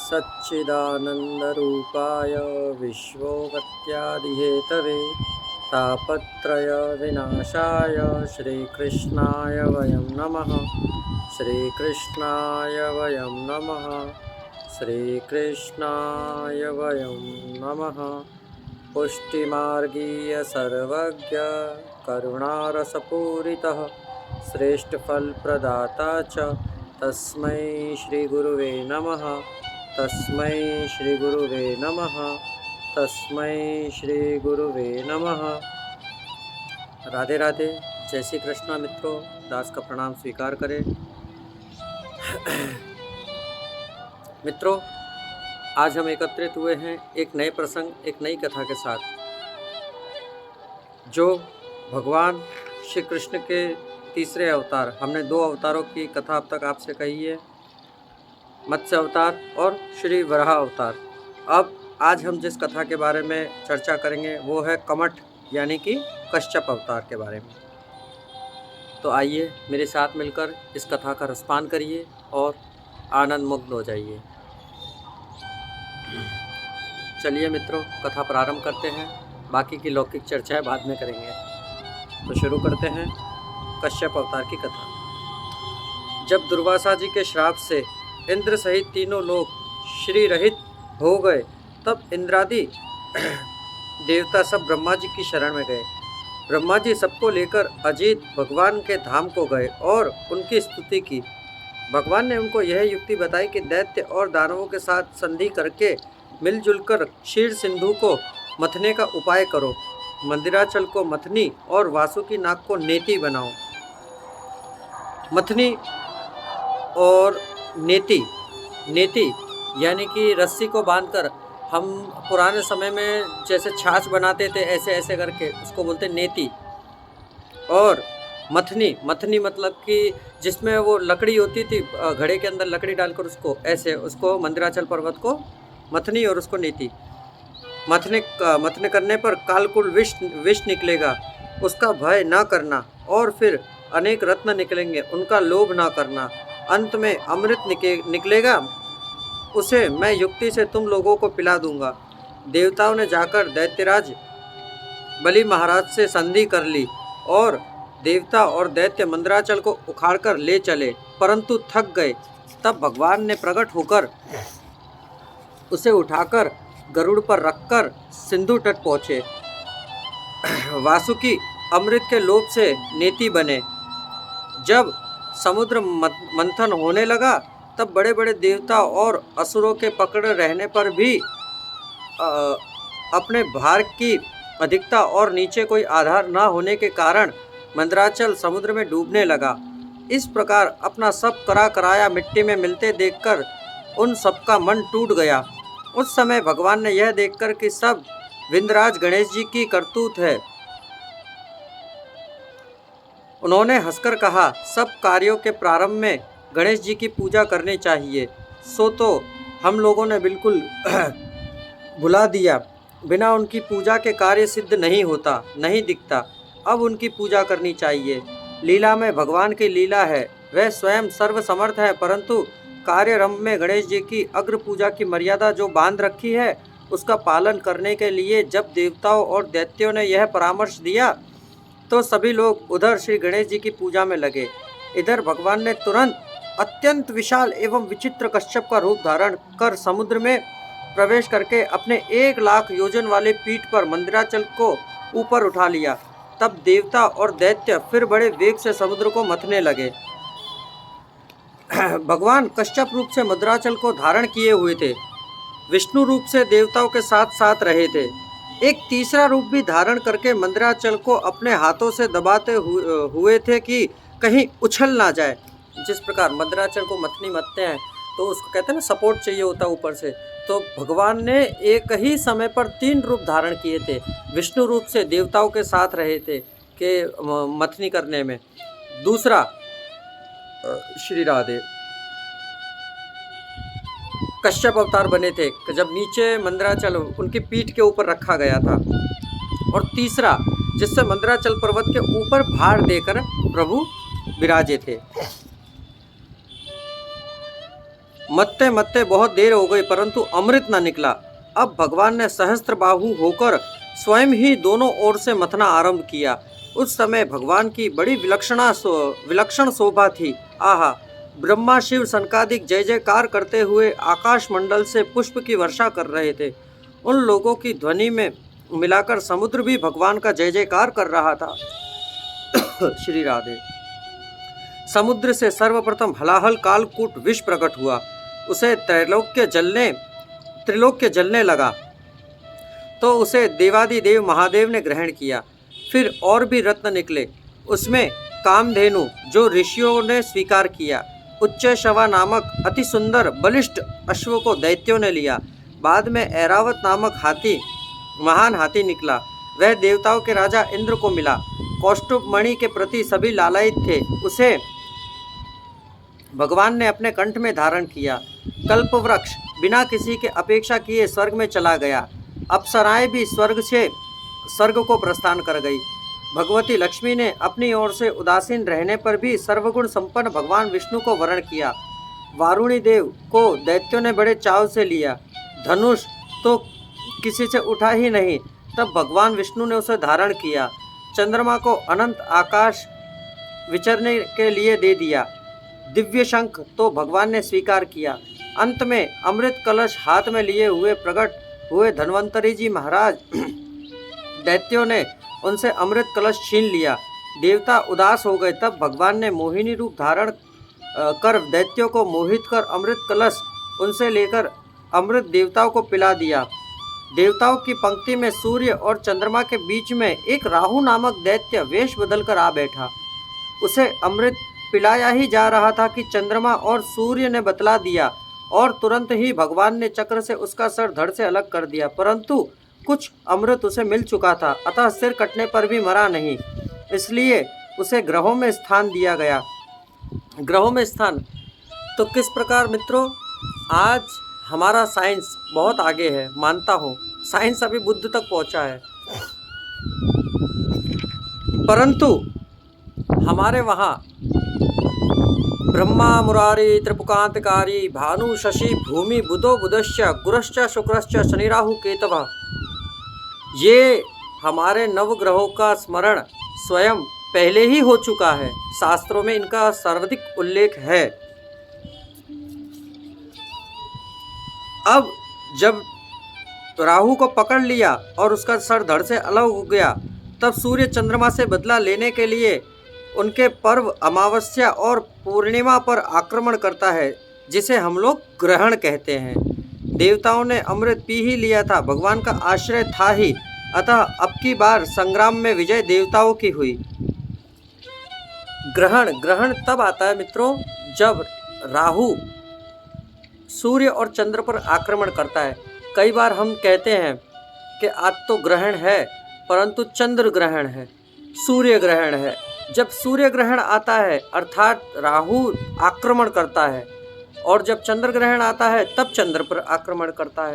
सच्चिदानन्दरूपाय विश्वोपत्यादिहेतवे तापत्रयविनाशाय श्रीकृष्णाय वयं नमः। श्रीकृष्णाय वयं नमः। श्रीकृष्णाय वयं नमः। पुष्टिमार्गीय सर्वज्ञ करुणारसपूरितः श्रेष्ठफलप्रदाता च तस्मै श्रीगुरुवे नमः। तस्मै श्रीगुरुवे नमः। तस्मै श्रीगुरुवे नमः। राधे राधे। जय श्री कृष्ण। मित्रों, दास का प्रणाम स्वीकार करें। मित्रों, आज हम एकत्रित हुए हैं एक नए प्रसंग, एक नई कथा के साथ, जो भगवान श्री कृष्ण के तीसरे अवतार। हमने 2 अवतारों की कथा अब तक आपसे कही है, मत्स्य अवतार और श्री वराह अवतार। अब आज हम जिस कथा के बारे में चर्चा करेंगे वो है कमठ यानी कि कश्यप अवतार के बारे में। तो आइए मेरे साथ मिलकर इस कथा का रसपान करिए और आनंद मुग्ध हो जाइए। चलिए मित्रों, कथा प्रारंभ करते हैं। बाकी की लौकिक चर्चाएं बाद में करेंगे। तो शुरू करते हैं कश्यप अवतार की कथा। जब दुर्वासा जी के श्राप से इंद्र सहित तीनों लोग श्री रहित हो गए, तब इंद्रादि देवता सब ब्रह्मा जी की शरण में गए। ब्रह्मा जी सबको लेकर अजीत भगवान के धाम को गए और उनकी स्तुति की। भगवान ने उनको यह युक्ति बताई कि दैत्य और दानवों के साथ संधि करके मिलजुल कर क्षीर सिंधु को मथने का उपाय करो। मंदिराचल को मथनी और वासुकी नाग को नेति बनाओ। मथनी और नेति यानी कि रस्सी को बांधकर, हम पुराने समय में जैसे छाछ बनाते थे ऐसे ऐसे करके, उसको बोलते नेति। और मथनी मतलब कि जिसमें वो लकड़ी होती थी, घड़े के अंदर लकड़ी डालकर उसको ऐसे, उसको मंदिराचल पर्वत को मथनी और उसको नेति। मथने करने पर कालकुल विष निकलेगा, उसका भय ना करना। और फिर अनेक रत्न निकलेंगे, उनका लोभ ना करना। अंत में अमृत निकलेगा, उसे मैं युक्ति से तुम लोगों को पिला दूंगा। देवताओं ने जाकर दैत्यराज बलि महाराज से संधि कर ली और देवता और दैत्य मंदिराचल को उखाड़कर ले चले, परंतु थक गए। तब भगवान ने प्रकट होकर उसे उठाकर गरुड़ पर रखकर सिंधु तट पहुँचे। वासुकी अमृत के लोभ से नेति बने। जब समुद्र मंथन होने लगा, तब बड़े बड़े देवता और असुरों के पकड़ रहने पर भी अपने भार की अधिकता और नीचे कोई आधार न होने के कारण मंदराचल समुद्र में डूबने लगा। इस प्रकार अपना सब करा कराया मिट्टी में मिलते देखकर उन सबका मन टूट गया। उस समय भगवान ने यह देखकर कि सब विंध्यराज गणेश जी की करतूत है, उन्होंने हंसकर कहा, सब कार्यों के प्रारंभ में गणेश जी की पूजा करनी चाहिए। सो तो हम लोगों ने बिल्कुल भुला दिया। बिना उनकी पूजा के कार्य सिद्ध नहीं होता, नहीं दिखता। अब उनकी पूजा करनी चाहिए। लीला में भगवान की लीला है, वह स्वयं सर्वसमर्थ है, परंतु कार्यरंभ में गणेश जी की अग्र पूजा की मर्यादा जो बांध रखी है, उसका पालन करने के लिए जब देवताओं और दैत्यों ने यह परामर्श दिया, तो सभी लोग उधर श्री गणेश जी की पूजा में लगे। इधर भगवान ने तुरंत अत्यंत विशाल एवं विचित्र कश्यप का रूप धारण कर समुद्र में प्रवेश करके अपने 1 लाख योजन वाले पीठ पर मंदिराचल को ऊपर उठा लिया। तब देवता और दैत्य फिर बड़े वेग से समुद्र को मथने लगे। भगवान कश्यप रूप से मंदिराचल को धारण किए हुए थे, विष्णु रूप से देवताओं के साथ साथ रहे थे। एक तीसरा रूप भी धारण करके मंदिराचल को अपने हाथों से दबाते हुए थे कि कहीं उछल ना जाए। जिस प्रकार मंदिराचल को मथनी मथते हैं तो उसको कहते हैं ना, सपोर्ट चाहिए होता ऊपर से। तो भगवान ने एक ही समय पर 3 रूप धारण किए थे। विष्णु रूप से देवताओं के साथ रहे थे कि मथनी करने में। दूसरा श्री राधे कश्यप अवतार बने थे जब नीचे मंदिराचल उनकी पीठ के ऊपर रखा गया था। और तीसरा जिससे मंदिराचल पर्वत के ऊपर भार देकर प्रभु विराजे थे। मत्ते मत्ते बहुत देर हो गई परंतु अमृत न निकला। अब भगवान ने सहस्त्र बाहु होकर स्वयं ही दोनों ओर से मथना आरंभ किया। उस समय भगवान की बड़ी विलक्षण शोभा थी। आहा, ब्रह्मा शिव सनकादिक जय जयकार करते हुए आकाश मंडल से पुष्प की वर्षा कर रहे थे। उन लोगों की ध्वनि में मिलाकर समुद्र भी भगवान का जय जयकार कर रहा था। श्री राधे। समुद्र से सर्वप्रथम हलाहल कालकूट विष प्रकट हुआ। उसे त्रिलोक्य जलने लगा तो उसे देवादिदेव महादेव ने ग्रहण किया। फिर और भी रत्न निकले, उसमें कामधेनु जो ऋषियों ने स्वीकार किया। उच्च शवा नामक अति सुंदर बलिष्ठ अश्व को दैत्यों ने लिया। बाद में ऐरावत नामक हाथी, महान हाथी निकला। वह देवताओं के राजा इंद्र को मिला। कौष्टुभ मणि के प्रति सभी लालायित थे। उसे भगवान ने अपने कंठ में धारण किया। कल्पवृक्ष बिना किसी के अपेक्षा किए स्वर्ग में चला गया। अप्सराएं भी स्वर्ग को प्रस्थान कर गई। भगवती लक्ष्मी ने अपनी ओर से उदासीन रहने पर भी सर्वगुण संपन्न भगवान विष्णु को वरण किया। वारुणी देव को दैत्यों ने बड़े चाव से लिया। धनुष तो किसी से उठा ही नहीं, तब भगवान विष्णु ने उसे धारण किया। चंद्रमा को अनंत आकाश विचरने के लिए दे दिया। दिव्य शंख तो भगवान ने स्वीकार किया। अंत में अमृत कलश हाथ में लिए हुए प्रकट हुए धन्वंतरी जी महाराज। दैत्यों ने उनसे अमृत कलश छीन लिया। देवता उदास हो गए। तब भगवान ने मोहिनी रूप धारण कर दैत्यों को मोहित कर अमृत कलश उनसे लेकर अमृत देवताओं को पिला दिया। देवताओं की पंक्ति में सूर्य और चंद्रमा के बीच में एक राहु नामक दैत्य वेश बदलकर आ बैठा। उसे अमृत पिलाया ही जा रहा था कि चंद्रमा और सूर्य ने बतला दिया और तुरंत ही भगवान ने चक्र से उसका सर धड़ से अलग कर दिया। परंतु कुछ अमृत उसे मिल चुका था, अतः सिर कटने पर भी मरा नहीं, इसलिए उसे ग्रहों में स्थान दिया गया। ग्रहों में स्थान तो किस प्रकार मित्रों, आज हमारा साइंस बहुत आगे है, मानता हूँ, साइंस अभी बुद्ध तक पहुँचा है, परंतु हमारे वहाँ ब्रह्मा मुरारी त्रिपुकांतकारी भानु शशि भूमि बुधो बुधश्च गुरश्च शुक्रश्च शनि राहु केतवः, ये हमारे नवग्रहों का स्मरण स्वयं पहले ही हो चुका है। शास्त्रों में इनका सर्वाधिक उल्लेख है। अब जब राहु को पकड़ लिया और उसका सर धड़ से अलग हो गया, तब सूर्य चंद्रमा से बदला लेने के लिए उनके पर्व अमावस्या और पूर्णिमा पर आक्रमण करता है, जिसे हम लोग ग्रहण कहते हैं। देवताओं ने अमृत पी ही लिया था, भगवान का आश्रय था ही, अतः अब की बार संग्राम में विजय देवताओं की हुई। ग्रहण तब आता है मित्रों जब राहु सूर्य और चंद्र पर आक्रमण करता है। कई बार हम कहते हैं कि आज तो ग्रहण है, परंतु चंद्र ग्रहण है, सूर्य ग्रहण है। जब सूर्य ग्रहण आता है अर्थात राहु आक्रमण करता है, और जब चंद्र ग्रहण आता है तब चंद्र पर आक्रमण करता है।